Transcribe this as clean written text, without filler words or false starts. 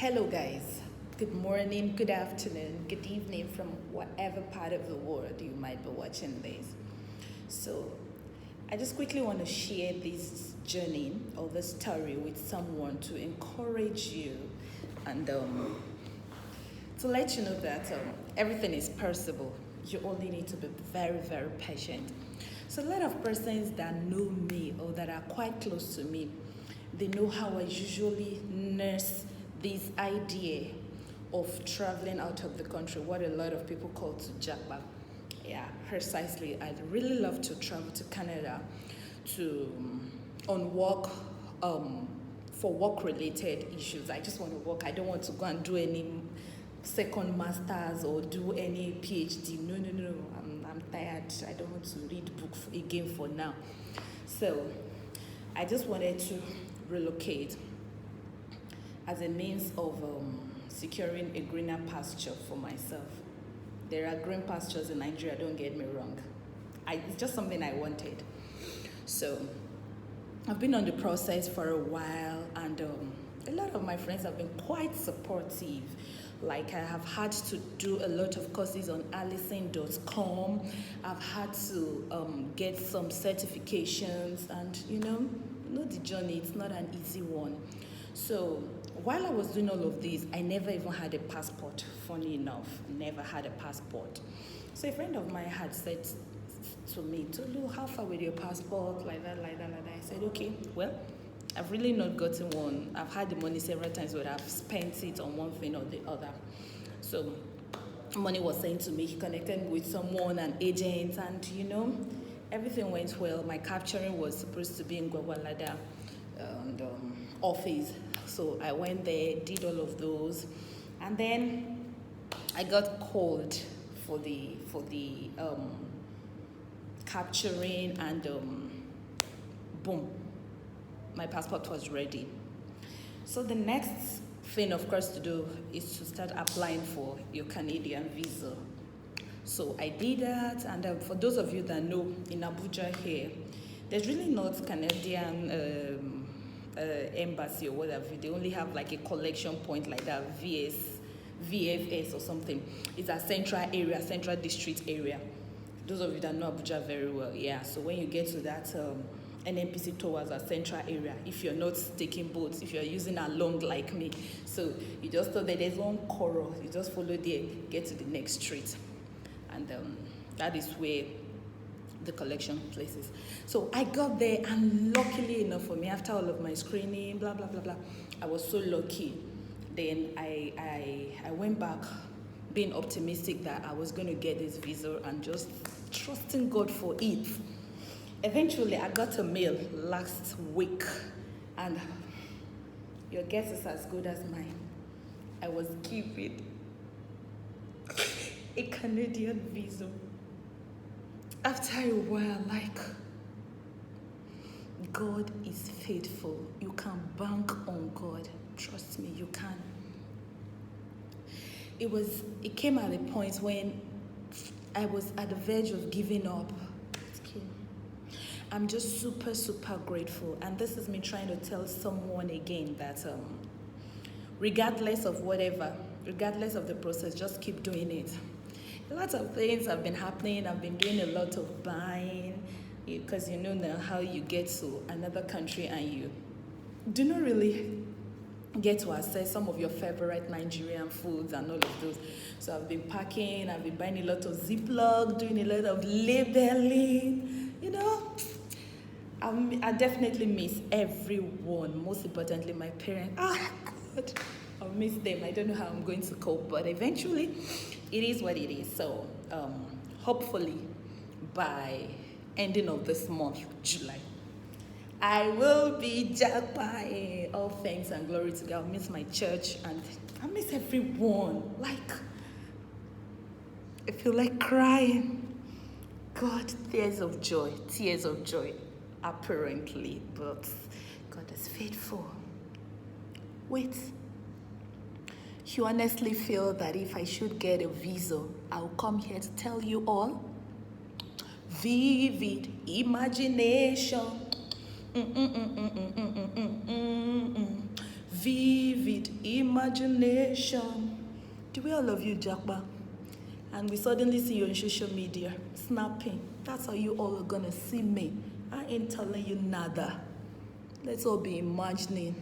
Hello, guys. Good morning, good afternoon, good evening from whatever part of the world you might be watching this. So, I just quickly want to share this journey or this story with someone to encourage you and to let you know that everything is possible. You only need to be very, very patient. So, a lot of persons that know me or that are quite close to me, they know how I usually nurse this idea of traveling out of the country, what a lot of people call to Japan. Yeah, precisely. I'd really love to travel to Canada to on work for work related issues. I just want to work. I don't want to go and do any second masters or do any PhD. No. I'm tired. I don't want to read books again for now. So I just wanted to relocate as a means of securing a greener pasture for myself. There are green pastures in Nigeria, don't get me wrong. It's just something I wanted. So I've been on the process for a while, and a lot of my friends have been quite supportive. Like, I have had to do a lot of courses on alison.com. I've had to get some certifications, and you know the journey, it's not an easy one. So while I was doing all of this, I never even had a passport. Funny enough, never had a passport. So a friend of mine had said to me, Tolu, how far with your passport? Like that. I said, okay, well, I've really not gotten one. I've had the money several times, but I've spent it on one thing or the other. So money was sent to me. He connected me with someone, an agent, and everything went well. My capturing was supposed to be in Gwagwalada and office. So I went there, did all of those, and then I got called for the capturing, and boom, my passport was ready. So the next thing, of course, to do is to start applying for your Canadian visa. So I did that, and for those of you that know, in Abuja here, there's really not Canadian embassy or whatever. They only have like a collection point like that, VFS or something. It's a central district area. Those of you that know Abuja very well, yeah. So when you get to that NNPC towards a central area, if you're not taking boats, if you're using a long like me, so you just thought that there's one corral, you just follow there, get to the next street, and that is where the collection places. So I got there, and luckily enough for me, after all of my screening, blah blah blah blah, I was so lucky. Then I went back being optimistic that I was going to get this visa and just trusting God for it. Eventually I got a mail last week, and your guess is as good as mine. I was given a Canadian visa. After a while, like, God is faithful. You can bank on God. Trust me, you can. It came at a point when I was at the verge of giving up. I'm just super, super grateful. And this is me trying to tell someone again that regardless of whatever, regardless of the process, just keep doing it. A lot of things have been happening. I've been doing a lot of buying, because you know now how you get to another country and you do not really get to access some of your favorite Nigerian foods and all of those. So I've been packing, I've been buying a lot of Ziploc, doing a lot of labeling, I definitely miss everyone, most importantly my parents. God, I'll miss them. I don't know how I'm going to cope, but eventually it is what it is. So hopefully by ending of this month, July, I will be Japan. All thanks and glory to God. I miss my church, and I miss everyone. Like, I feel like crying. God, tears of joy, apparently, but God is faithful. Wait, you honestly feel that if I should get a visa, I'll come here to tell you all? Vivid imagination. vivid imagination. Do we all love you, Jakba? And we suddenly see you on social media, snapping. That's how you all are gonna see me. I ain't telling you nada. Let's all be imagining.